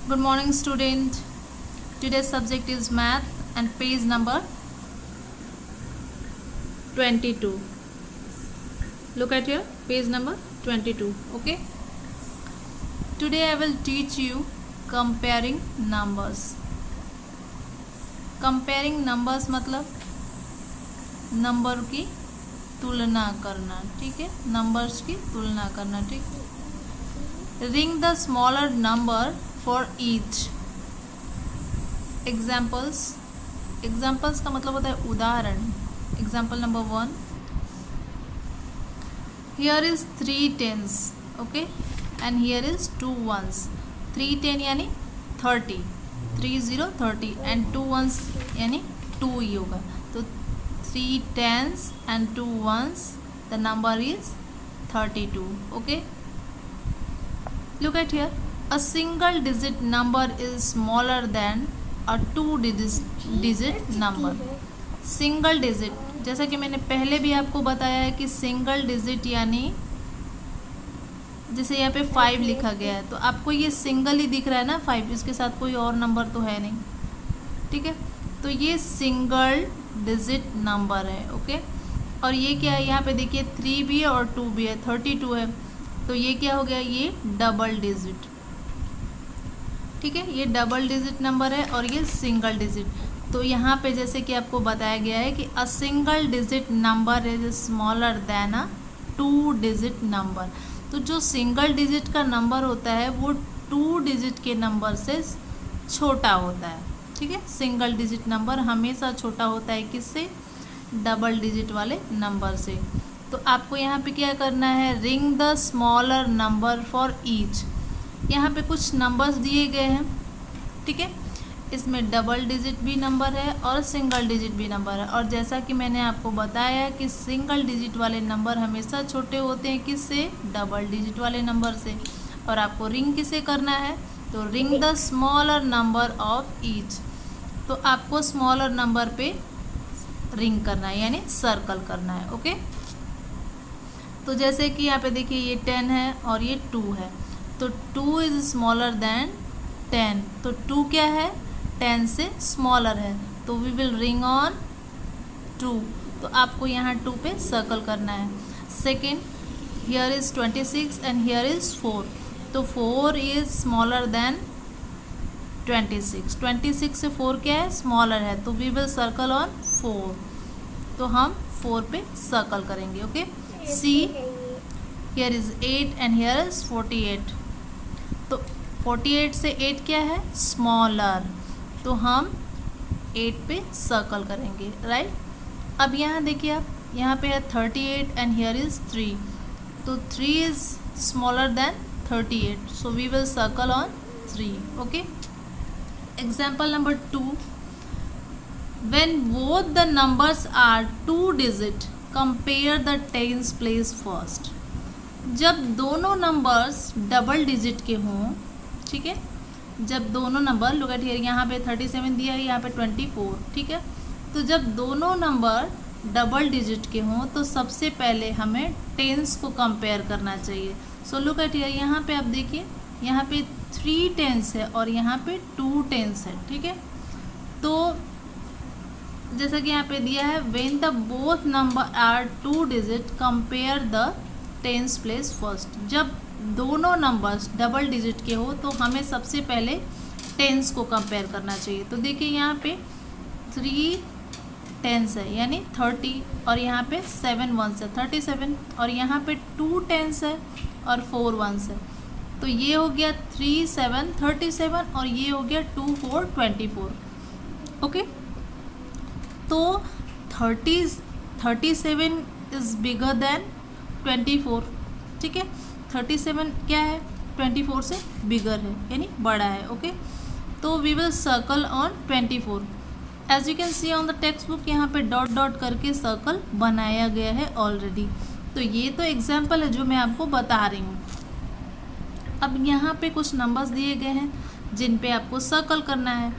Good morning, student. Today's subject is math and page number 22. Look at here, page number 22. Okay. Today I will teach you comparing numbers. Comparing numbers मतलब number की तुलना करना, ठीक है, numbers की तुलना करना, ठीक। Ring the smaller number for each. Examples का मतलब होता है उदाहरण। Example number 1, here is 3 10s, okay, and here is 2 1s। 3 10 यानी 30, 3 0 30, एंड 2 1s यानी 2 ही होगा। तो 3 10s and 2 1s, the number is 32. Okay, look at here, a single digit number is smaller than a 2 digit number. Single digit, जैसा कि मैंने पहले भी आपको बताया है कि सिंगल डिजिट यानी जैसे यहाँ पे 5 लिखा गया है, तो आपको ये सिंगल ही दिख रहा है ना 5, इसके साथ कोई और नंबर तो है नहीं, ठीक है। तो ये सिंगल डिजिट नंबर है, ओके। और ये क्या है, यहाँ पे देखिए 3 भी है और 2 भी है, 32 है, तो ये क्या हो गया, ये डबल डिजिट, ठीक है। ये डबल डिजिट नंबर है और ये सिंगल डिजिट। तो यहाँ पे जैसे कि आपको बताया गया है कि a single digit number is smaller then a 2 digit number. तो जो सिंगल डिजिट का नंबर होता है वो 2 डिजिट के नंबर से छोटा होता है, ठीक है। सिंगल डिजिट नंबर हमेशा छोटा होता है किससे, डबल डिजिट वाले नंबर से। तो आपको यहाँ पे क्या करना है, ring the smaller number for each. यहाँ पे कुछ नंबर्स दिए गए हैं, ठीक है। इसमें डबल डिजिट भी नंबर है और सिंगल डिजिट भी नंबर है। और जैसा कि मैंने आपको बताया कि सिंगल डिजिट वाले नंबर हमेशा छोटे होते हैं किससे, डबल डिजिट वाले नंबर से। और आपको रिंग किसे करना है, तो ring the smaller number of each. तो आपको स्मॉलर नंबर पे रिंग करना है, यानी सर्कल करना है, ओके। तो जैसे कि यहाँ पे देखिए ये 10 है और ये 2 है, तो 2 इज स्मॉलर देन 10। तो 2 क्या है, 10 से स्मॉलर है, तो वी विल रिंग ऑन 2। तो आपको यहाँ 2 पे सर्कल करना है। Second, here is 26 and here is 4, तो 4 इज स्मॉलर देन 26। 26 से 4 क्या है, स्मॉलर है, तो वी विल सर्कल ऑन 4। तो हम 4 पे सर्कल करेंगे, okay. See, here is 8 and here is 48, तो 48 से 8 क्या है, स्मॉलर, तो हम 8 पे सर्कल करेंगे, राइट। अब यहाँ देखिए आप, यहाँ पे है 38 एंड हियर इज 3, तो 3 is smaller than 38, so we will circle on 3, okay. Example number 2, when both the numbers are 2 digit, compare the tens place first। जब दोनों नंबर्स डबल डिजिट के हों, ठीक है, जब दोनों नंबर, लुक एट हियर, यहाँ पे 37 दिया है, यहाँ पे 24, ठीक है। तो जब दोनों नंबर डबल डिजिट के हों तो सबसे पहले हमें टेंस को कंपेयर करना चाहिए। सो लुक एट हियर, यहाँ पे आप देखिए, यहाँ पे 3 टेंस है और यहाँ पे 2 टेंस है, ठीक है। तो जैसा कि यहाँ पे दिया है, when the both number are 2 digit compare the tens place first. जब दोनों नंबर्स डबल डिजिट के हो तो हमें सबसे पहले टेंस को कंपेयर करना चाहिए। तो देखिए यहाँ पे 3 टेंस है यानी 30, और यहाँ पे 7 1s है 37, और यहाँ पे 2 टेंस है और 4 1s है, तो ये हो गया 3 7 37, और ये हो गया 2 4 24, ओके। तो 37 इज बिगर देन 24, ठीक है। 37 क्या है, 24 से बिगर है, यानी बड़ा है, ओके। तो we will circle on 24। As you can see on the textbook, यहाँ पे डॉट डॉट करके सर्कल बनाया गया है ऑलरेडी। तो ये तो एग्जाम्पल है जो मैं आपको बता रही हूँ। अब यहाँ पे कुछ नंबर्स दिए गए हैं जिन पे आपको सर्कल करना है।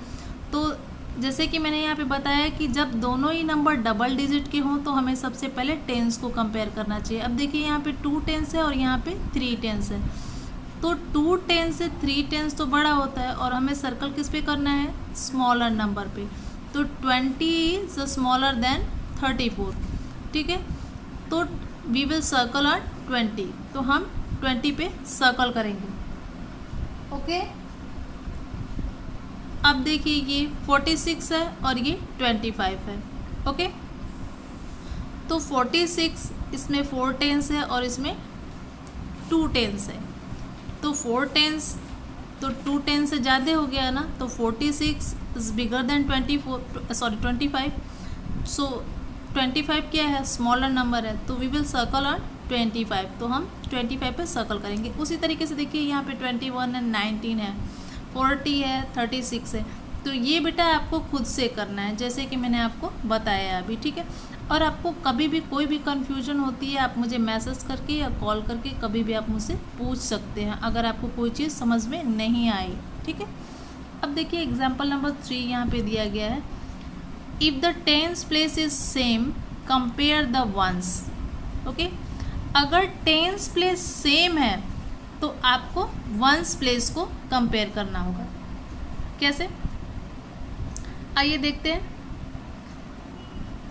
तो जैसे कि मैंने यहाँ पे बताया कि जब दोनों ही नंबर डबल डिजिट के हों तो हमें सबसे पहले टेंस को कंपेयर करना चाहिए। अब देखिए यहाँ पे 2 टेंस है और यहाँ पे 3 टेंस है। तो 2 10 से 3 10 तो बड़ा होता है और हमें सर्कल किस पे करना है, स्मॉलर नंबर पे। तो 20 इज स्मॉलर देन 34, ठीक है। तो वी विल सर्कल ऑन 20, तो हम 20 पे सर्कल करेंगे, ओके। अब देखिए ये 46 है और ये 25 है, ओके। तो 46 इसमें 4 10 है और इसमें 2 10 है। तो 4 10 तो 2 10 से ज़्यादा हो गया ना, तो 46 इज बिगर देन 25। सो 25 क्या है, स्मॉलर नंबर है, तो वी विल सर्कल ऑन 25। तो हम 25 पे सर्कल करेंगे। उसी तरीके से देखिए यहाँ पे 21 है, 19 है, 40 है, 36 है। तो ये बेटा आपको खुद से करना है, जैसे कि मैंने आपको बताया अभी, ठीक है। और आपको कभी भी कोई भी कन्फ्यूजन होती है, आप मुझे मैसेज करके या कॉल करके कभी भी आप मुझसे पूछ सकते हैं अगर आपको कोई चीज़ समझ में नहीं आई, ठीक है। अब देखिए एग्जाम्पल नंबर 3 यहाँ पे दिया गया है। If the tens place is same compare the ones, okay. अगर टेंस प्लेस सेम है तो आपको वंस प्लेस को कंपेयर करना होगा। कैसे, आइए देखते हैं।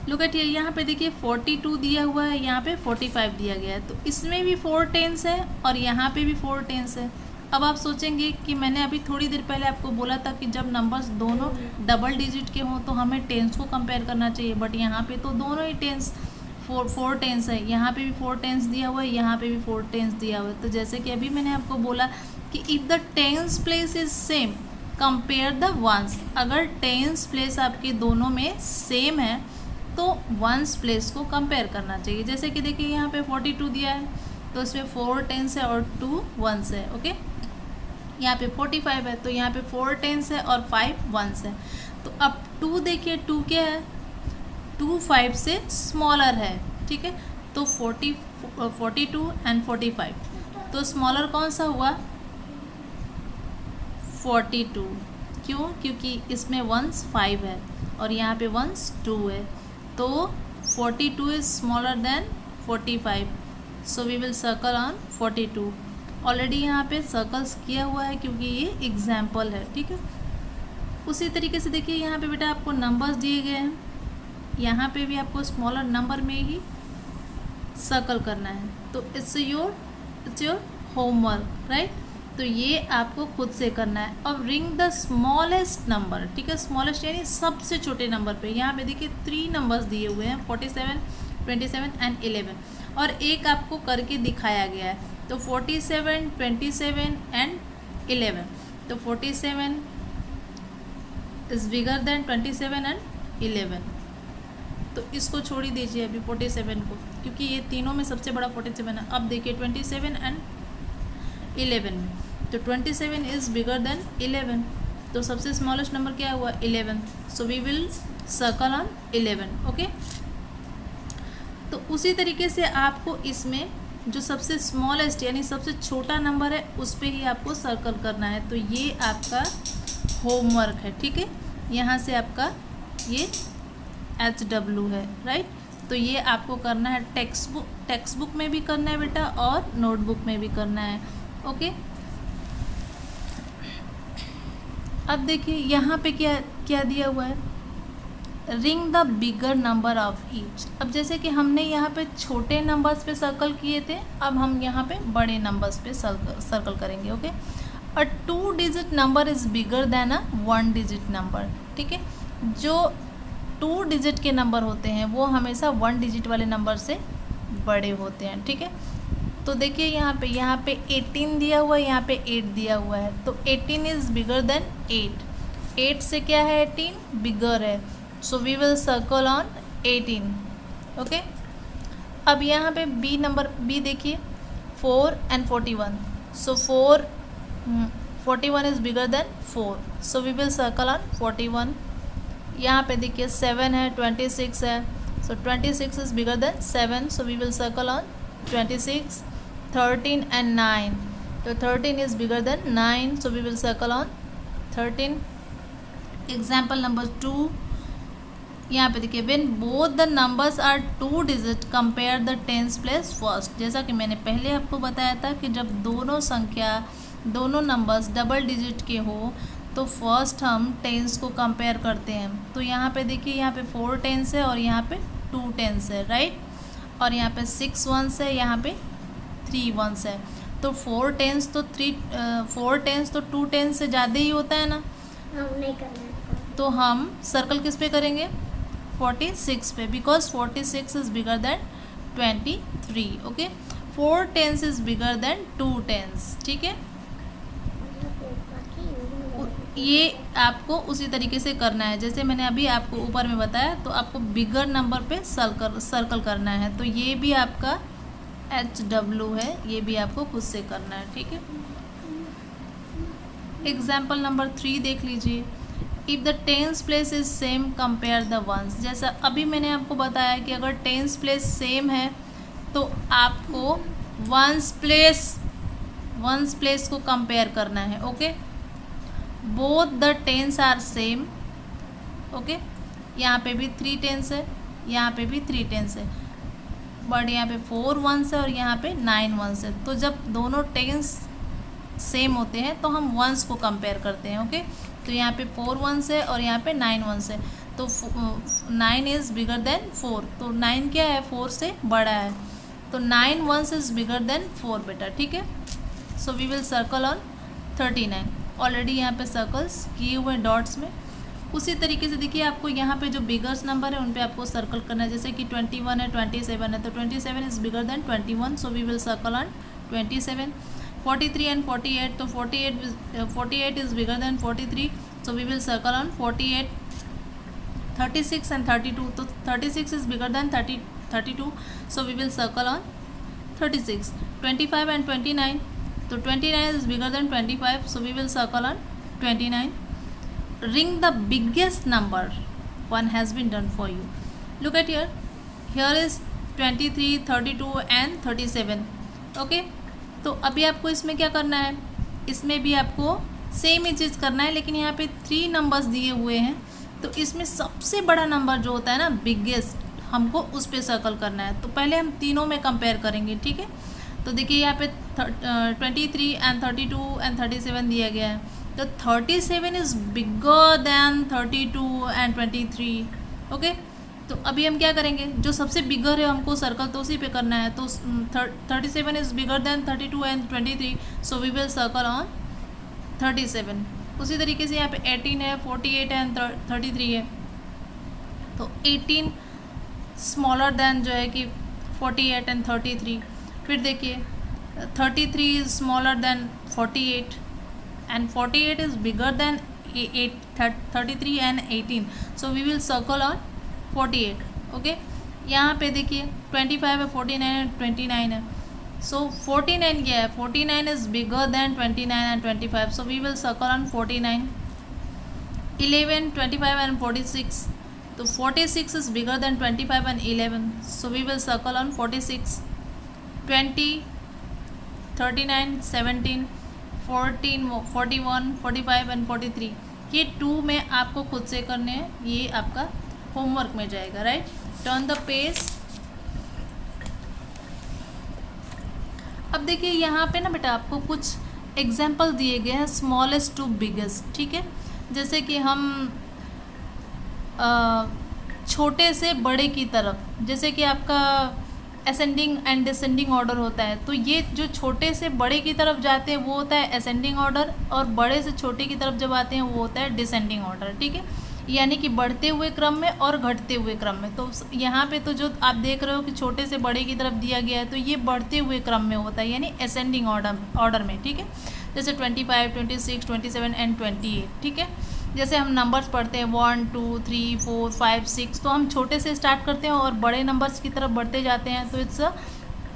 लुक एट हियर, यहाँ पे देखिए 42 दिया हुआ है, यहाँ पे 45 दिया गया है। तो इसमें भी 4 टेंस है और यहाँ पे भी 4 टेंस है। अब आप सोचेंगे कि मैंने अभी थोड़ी देर पहले आपको बोला था कि जब नंबर्स दोनों डबल डिजिट के हों तो हमें टेंस को कंपेयर करना चाहिए, बट यहाँ पे तो दोनों ही टेंस 4 टेंस है। यहाँ पे भी 4 टेंस दिया हुआ है, यहाँ पे भी 4 टेंस दिया हुआ है। तो जैसे कि अभी मैंने आपको बोला कि if the tens place is same compare the ones, अगर टेंस प्लेस आपके दोनों में सेम है तो वंस प्लेस को कंपेयर करना चाहिए। जैसे कि देखिए यहाँ पे 42 दिया है तो इसमें 4 टेंस है और 2 वंस है, ओके। यहाँ पे 45 है तो यहाँ पे 4 टेंस है और 5 वंस है। तो अब 2 देखिए, 2 क्या है, 2 5 से स्मॉलर है, ठीक है। तो 42 एंड 45, तो स्मॉलर कौन सा हुआ, 42। क्यों, क्योंकि इसमें वंस 5 है और यहाँ पे वंस 2 है। तो 42 is smaller than 45, so we will circle on 42। Already यहाँ पे सर्कल्स किया हुआ है क्योंकि ये एग्जाम्पल है, ठीक है। उसी तरीके से देखिए यहाँ पे बेटा आपको नंबर्स दिए गए हैं, यहाँ पे भी आपको स्मॉलर नंबर में ही सर्कल करना है। तो इट्स योर होमवर्क, राइट। तो ये आपको खुद से करना है। अब रिंग द स्मॉलेस्ट नंबर, ठीक है, स्मॉलेस्ट यानी सबसे छोटे नंबर पे। यहाँ पे देखिए 3 नंबर्स दिए हुए हैं, 47, 27 एंड 11, और एक आपको करके दिखाया गया है। तो 47, 27 एंड 11। तो 47 इज बिगर देन 27 एंड 11। तो इसको छोड़ ही दीजिए अभी 47 को, क्योंकि ये तीनों में सबसे बड़ा 47 है। अब देखिए 27 एंड 11 में, तो 27 इज़ बिगर देन 11, तो सबसे स्मॉलेस्ट नंबर क्या हुआ, 11। So we will circle on 11, okay. तो उसी तरीके से आपको इसमें जो सबसे स्मॉलेस्ट यानी सबसे छोटा नंबर है उस पर ही आपको सर्कल करना है। तो ये आपका होमवर्क है, ठीक है। यहाँ से आपका ये HW है, राइट। तो ये आपको करना है, टेक्स्ट बुक में भी करना है बेटा और नोटबुक में भी करना है, ओके। अब देखिए यहाँ पे क्या क्या दिया हुआ है, ring the bigger number of each. अब जैसे कि हमने यहाँ पे छोटे नंबर्स पे सर्कल किए थे, अब हम यहाँ पे बड़े नंबर्स पे सर्कल करेंगे, okay. A 2 digit number is bigger then a 1 digit number, ठीक है। जो 2 डिजिट के नंबर होते हैं वो हमेशा 1 डिजिट वाले नंबर से बड़े होते हैं, ठीक है। तो देखिए यहाँ पे 18 दिया हुआ है, यहाँ पे 8 दिया हुआ है। तो 18 इज़ बिगर देन 8। 8 से क्या है, 18 बिगर है। So we will circle on 18, okay. अब यहाँ पे बी देखिए 4 एंड 41। सो 41 is bigger than 4, so we will circle on 41। यहाँ पे देखिए 7 है, 26 है, सो 26 is bigger than 7, so we will circle on 26। 13 and 9, तो 13 is bigger than 9, so we will circle on 13. Example number 2, यहाँ पे देखिए when both the numbers are 2 digit compare the tens place first. जैसा कि मैंने पहले आपको बताया था कि जब दोनों नंबर्स डबल डिजिट के हो तो फर्स्ट हम टेंस को कंपेयर करते हैं। तो यहाँ पे देखिए, यहाँ पे 4 टेंस है और यहाँ पे 2 टेंस है, राइट। और यहाँ पे 6 वंस है, यहाँ पे 3 वंस है। तो 4 टेंस तो 2 टेंस से ज़्यादा ही होता है ना। नहीं करना है। तो हम सर्कल किस पे करेंगे? 46 पे, because 46 is bigger than 23। Okay, 4 tens is bigger than 2 tens, ठीक है। ये आपको उसी तरीके से करना है जैसे मैंने अभी आपको ऊपर में बताया। तो आपको बिगर नंबर पे सर्कल करना है। तो ये भी आपका HW है, ये भी आपको खुद से करना है, ठीक है। एग्जाम्पल नंबर 3 देख लीजिए। If the tens place is same compare the ones. जैसा अभी मैंने आपको बताया कि अगर टेंस प्लेस सेम है तो आपको वंस प्लेस को कंपेयर करना है। Okay, both the tens are same. Okay, यहाँ पे भी 3 टेंस है, यहाँ पे भी 3 टेंस है, बट यहाँ पे 4 वंस है और यहाँ पे 9 वंस है। तो जब दोनों टेंस सेम होते हैं तो हम वंस को कंपेयर करते हैं। ओके, तो यहाँ पे 4 वंस है और यहाँ पे 9 वंस है। तो 9 इज़ बिगर देन 4। तो 9 क्या है? 4 से बड़ा है। तो 9 वंस इज़ बिगर देन 4 बेटा, ठीक है। So we will circle on 39। Already यहाँ पे सर्कल्स किए हुए हैं डॉट्स में। उसी तरीके से देखिए, आपको यहाँ पे जो बिगर्स नंबर है उन पे आपको सर्कल करना है। जैसे कि 21 है, 27 है, तो 27 is bigger than 21, so we will circle on 27। 43 and 48, तो 48 is bigger than 43, so we will circle on 48। 36 and 32, तो 36 is bigger than 32, so we will circle on 36। 25 and 29, तो 29 is bigger than 25, so we will circle on 29। Ring the biggest number. One has been done for you. Look at here. Here is 23, 32 and 37. Okay. तो अभी आपको इसमें क्या करना है? इसमें भी आपको सेम ही चीज़ करना है, लेकिन यहाँ पे 3 नंबर्स दिए हुए हैं। तो इसमें सबसे बड़ा नंबर जो होता है ना, बिगेस्ट, हमको उस पर सर्कल करना है। तो पहले हम तीनों में कंपेयर करेंगे, ठीक है। तो देखिए यहाँ पे 23 एंड 32 एंड 37 दिया गया है। तो 37 is bigger than 32 and 23। Okay, तो अभी हम क्या करेंगे? जो सबसे बिगर है हमको सर्कल तो उसी पे करना है। तो 37 is bigger than 32 and 23, so we will circle on 37। उसी तरीके से यहाँ पे 18 है, 48 एंड 33 है। तो 18 स्मॉलर दैन जो है कि 48 एंड 33। फिर देखिए 33 is smaller than 48 and 48 is bigger than 33 and 18, so we will circle on 48. okay, यहाँ पे देखिए 25 है, 49 है, 29 है। so 49 क्या है? 49 is bigger than 29 and 25, so we will circle on 49. 11, 25 and 46, तो 46 is bigger than 25 and 11, so we will circle on 46. 20, 39, 17, 14, 41, 45 and 43, ये 2 में आपको खुद से करने हैं। ये आपका होमवर्क में जाएगा, राइट। Turn the page. अब देखिए यहाँ पे ना बेटा आपको कुछ एग्जाम्पल दिए गए हैं स्मॉलेस्ट टू बिगेस्ट, ठीक है। जैसे कि हम छोटे से बड़े की तरफ, जैसे कि आपका असेंडिंग एंड डिसेंडिंग ऑर्डर होता है। तो ये जो छोटे से बड़े की तरफ जाते हैं वो होता है असेंडिंग ऑर्डर, और बड़े से छोटे की तरफ जब आते हैं वो होता है डिसेंडिंग ऑर्डर, ठीक है। यानी कि बढ़ते हुए क्रम में और घटते हुए क्रम में। तो यहाँ पे तो जो आप देख रहे हो कि छोटे से बड़े की तरफ दिया गया है, तो ये बढ़ते हुए क्रम में होता है, यानी असेंडिंग ऑर्डर में, ठीक है। जैसे 25, 26, 27 एंड 28, ठीक है। जैसे हम नंबर्स पढ़ते हैं 1, 2, 3, 4, 5, 6, तो हम छोटे से स्टार्ट करते हैं और बड़े नंबर्स की तरफ बढ़ते जाते हैं, तो इट्स अ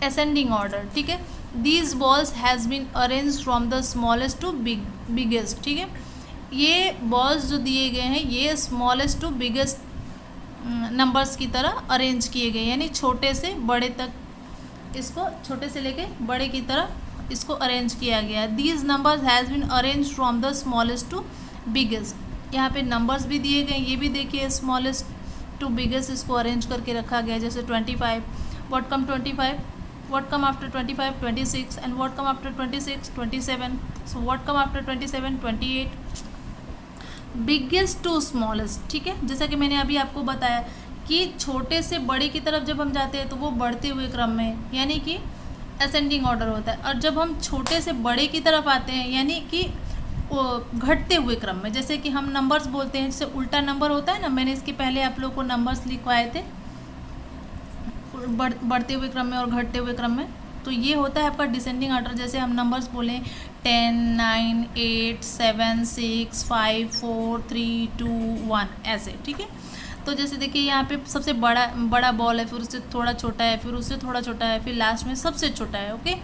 असेंडिंग ऑर्डर, ठीक है। These balls has been arrange from the smallest to biggest, ठीक है। ये बॉल्स जो दिए गए हैं ये स्मॉलेस्ट टू बिगेस्ट नंबर्स की तरह अरेंज किए गए, यानी छोटे से बड़े तक, इसको छोटे से लेके बड़े की तरह इसको अरेंज किया गया है। These numbers has been arrange from the smallest to biggest. यहाँ पे नंबर्स भी दिए गए, ये भी देखिए स्मॉलेस्ट टू बिगेस्ट इसको अरेंज करके रखा गया है। जैसे 25, what come 25, what come after 25, 26, and what come after 26, 27, so what come after 27, 28। Biggest to smallest, ठीक है। जैसा कि मैंने अभी आपको बताया कि छोटे से बड़े की तरफ जब हम जाते हैं तो वो बढ़ते हुए क्रम में, यानी कि असेंडिंग ऑर्डर होता है, और जब हम छोटे से बड़े की तरफ आते हैं यानी कि घटते हुए क्रम में, जैसे कि हम नंबर्स बोलते हैं, जैसे उल्टा नंबर होता है ना, मैंने इसके पहले आप लोगों को नंबर्स लिखवाए थे बढ़ते हुए क्रम में और घटते हुए क्रम में, तो ये होता है आपका डिसेंडिंग ऑर्डर। जैसे हम नंबर्स बोलें 10, 9, 8, 7, 6, 5, 4, 3, 2, 1 ऐसे, ठीक है। तो जैसे देखिए यहाँ पे सबसे बड़ा बॉल है, फिर उससे थोड़ा छोटा है, फिर उससे थोड़ा छोटा है, फिर लास्ट में सबसे छोटा है, ओके।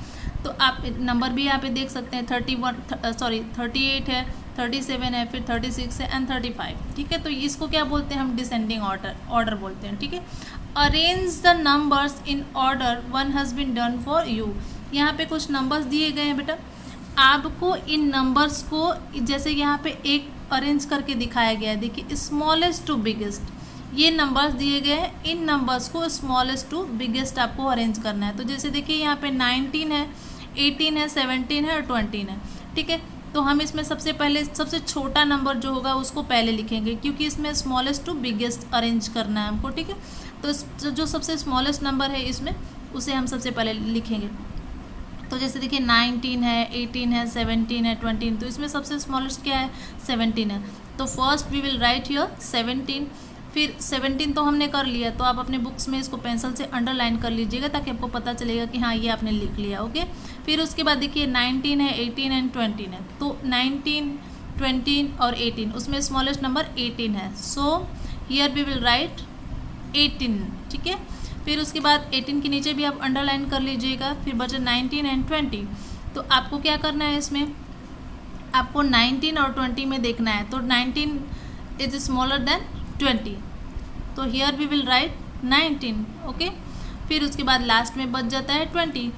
तो आप नंबर भी यहाँ पे देख सकते हैं 38 है, 37 है, फिर 36 है एंड 35, ठीक है। तो इसको क्या बोलते हैं हम, डिसेंडिंग ऑर्डर बोलते हैं, ठीक है। Arrange the numbers in order one has been done for you. यहाँ पे कुछ नंबर्स दिए गए हैं बेटा, आपको इन नंबर्स को जैसे यहाँ पे एक अरेंज करके दिखाया गया है। देखिए स्मॉलेस्ट टू बिगेस्ट, ये नंबर्स दिए गए हैं, इन नंबर्स को स्मॉलेस्ट टू बिगेस्ट आपको अरेंज करना है। तो जैसे देखिए यहाँ पे 19 है, 18 है, 17 है और 20 है, ठीक है। तो हम इसमें सबसे पहले सबसे छोटा नंबर जो होगा उसको पहले लिखेंगे, क्योंकि इसमें स्मॉलेस्ट टू बिगेस्ट अरेंज करना है हमको, ठीक है। तो जो सबसे स्मॉलेस्ट नंबर है इसमें उसे हम सबसे पहले लिखेंगे। तो जैसे देखिए 19 है, 18 है, 17 है, 20, तो इसमें सबसे स्मॉलेस्ट क्या है, 17 है। तो first we will write here 17। फिर 17 तो हमने कर लिया, तो आप अपने बुक्स में इसको पेंसिल से अंडरलाइन कर लीजिएगा ताकि आपको पता चलेगा कि हाँ ये आपने लिख लिया, ओके। फिर उसके बाद देखिए 19 है, 18 एंड 20 है, तो 19, 20 और 18, उसमें स्मॉलेस्ट नंबर 18 है, so here we will write 18, ठीक है। फिर उसके बाद 18 के नीचे भी आप अंडरलाइन कर लीजिएगा। फिर बचा 19 एंड 20, तो आपको क्या करना है, इसमें आपको 19 और 20 में देखना है। तो 19 इज स्मॉलर देन 20, तो here we will write 19, okay. फिर उसके बाद लास्ट में बच जाता है 20,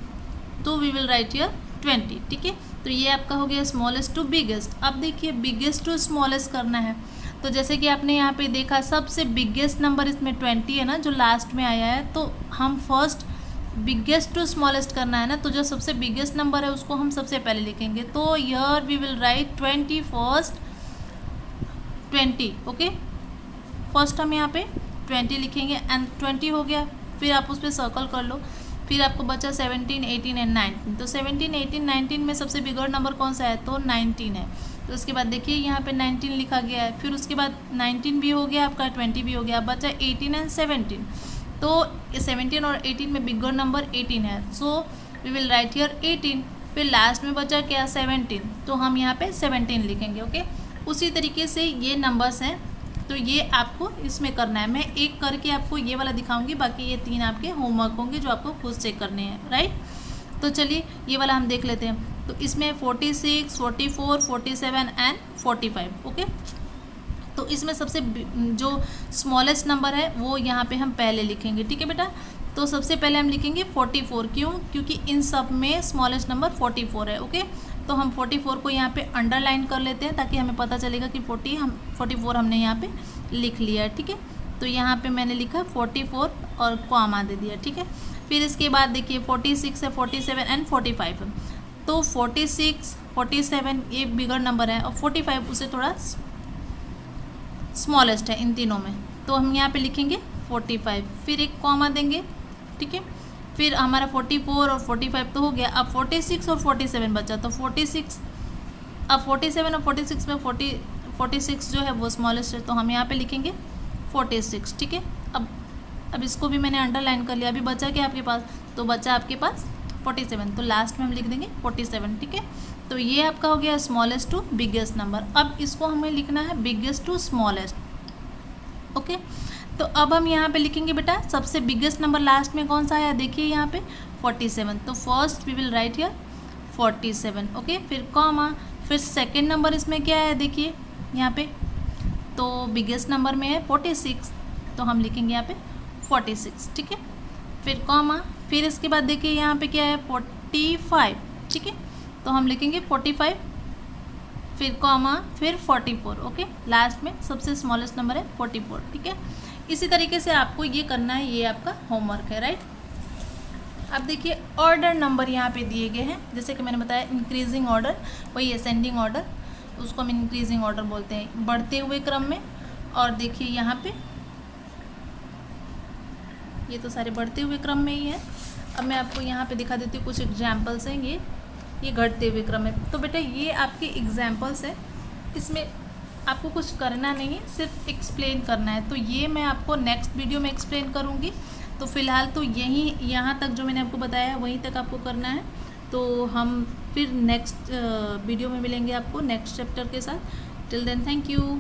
तो वी विल राइट हियर 20, ठीक है। तो ये आपका हो गया स्मॉलेस्ट टू बिगेस्ट। अब देखिए बिगेस्ट टू स्मॉलेस्ट करना है, तो जैसे कि आपने यहाँ पे देखा सबसे बिगेस्ट नंबर इसमें 20 है ना, जो लास्ट में आया है, तो हम फर्स्ट बिगेस्ट टू स्मॉलेस्ट करना है ना, तो जो सबसे बिगेस्ट नंबर है उसको हम सबसे पहले लिखेंगे। तो here we will write 20 first, 20, okay. First हम यहाँ पे 20 लिखेंगे एंड 20 हो गया, फिर आप उस पर सर्कल कर लो। फिर आपको बचा 17, 18 एंड 19, तो 17, 18, 19 में सबसे बिगर नंबर कौन सा है, तो 19 है। तो उसके बाद देखिए यहाँ पे 19 लिखा गया है, फिर उसके बाद 19 भी हो गया आपका, 20 भी हो गया, बचा 18 एंड 17। तो 17 और 18 में बिगर नंबर 18 है, so we will write here 18। फिर लास्ट में बचा क्या, 17, तो हम यहाँ पे 17 लिखेंगे, ओके। उसी तरीके से ये नंबर्स हैं, तो ये आपको इसमें करना है। मैं एक करके आपको ये वाला दिखाऊंगी, बाकी ये 3 आपके होमवर्क होंगे जो आपको खुद से करने हैं, राइट। तो चलिए ये वाला हम देख लेते हैं। तो इसमें 46, 44, 47 एंड 45, ओके। तो इसमें सबसे जो स्मॉलेस्ट नंबर है वो यहाँ पे हम पहले लिखेंगे, ठीक है बेटा। तो सबसे पहले हम लिखेंगे 44, क्यों, क्योंकि इन सब में स्मॉलेस्ट नंबर 44 है, ओके। तो हम 44 को यहाँ पे अंडरलाइन कर लेते हैं ताकि हमें पता चलेगा कि 44 हमने यहाँ पे लिख लिया है, ठीक है। तो यहाँ पे मैंने लिखा 44 और कॉमा दे दिया, ठीक है। फिर इसके बाद देखिए 46 है, 47 एंड 45 है। तो 46, 47 ये बिगर नंबर है और 45 उसे थोड़ा स्मॉलेस्ट है इन तीनों में, तो हम यहाँ पे लिखेंगे 45, फिर एक कॉमा देंगे, ठीक है। फिर हमारा 44 और 45 तो हो गया, अब 46 और 47 बचा, तो 46, अब 47 और 46 में 46 जो है वो स्मॉलेस्ट है, तो हम यहाँ पे लिखेंगे 46, ठीक है। अब इसको भी मैंने अंडरलाइन कर लिया। अभी बचा क्या आपके पास, तो बचा आपके पास 47, तो लास्ट में हम लिख देंगे 47, ठीक है। तो ये आपका हो गया स्मॉलेस्ट टू बिगेस्ट नंबर। अब इसको हमें लिखना है बिगेस्ट टू स्मॉलेस्ट, ओके। तो अब हम यहाँ पे लिखेंगे बेटा सबसे बिगेस्ट नंबर लास्ट में कौन सा आया, देखिए यहाँ पे 47, तो first we will write here 47, okay. फिर कॉमा, फिर सेकंड नंबर इसमें क्या है, देखिए यहाँ पे, तो बिगेस्ट नंबर में है 46, तो हम लिखेंगे यहाँ पे 46, ठीक है। फिर कॉमा, फिर इसके बाद देखिए यहाँ पे क्या है 45, ठीक है, तो हम लिखेंगे 45, फिर कॉमा, फिर 44, ओके। लास्ट में सबसे स्मॉलेस्ट नंबर है 44, ठीक है। इसी तरीके से आपको ये करना है, ये आपका होमवर्क है, राइट। अब देखिए ऑर्डर नंबर यहाँ पे दिए गए हैं, जैसे कि मैंने बताया इंक्रीजिंग ऑर्डर, वही असेंडिंग ऑर्डर, उसको हम इंक्रीजिंग ऑर्डर बोलते हैं, बढ़ते हुए क्रम में। और देखिए यहाँ पे ये तो सारे बढ़ते हुए क्रम में ही है। अब मैं आपको यहाँ पे दिखा देती हूँ कुछ एग्जाम्पल्स हैं, ये घटते हुए क्रम है। तो बेटा ये आपके एग्जाम्पल्स है, इसमें आपको कुछ करना नहीं है, सिर्फ एक्सप्लेन करना है। तो ये मैं आपको नेक्स्ट वीडियो में एक्सप्लेन करूँगी। तो फ़िलहाल तो यहीं यहाँ तक जो मैंने आपको बताया वहीं तक आपको करना है। तो हम फिर नेक्स्ट वीडियो में मिलेंगे आपको नेक्स्ट चैप्टर के साथ। Till then thank you.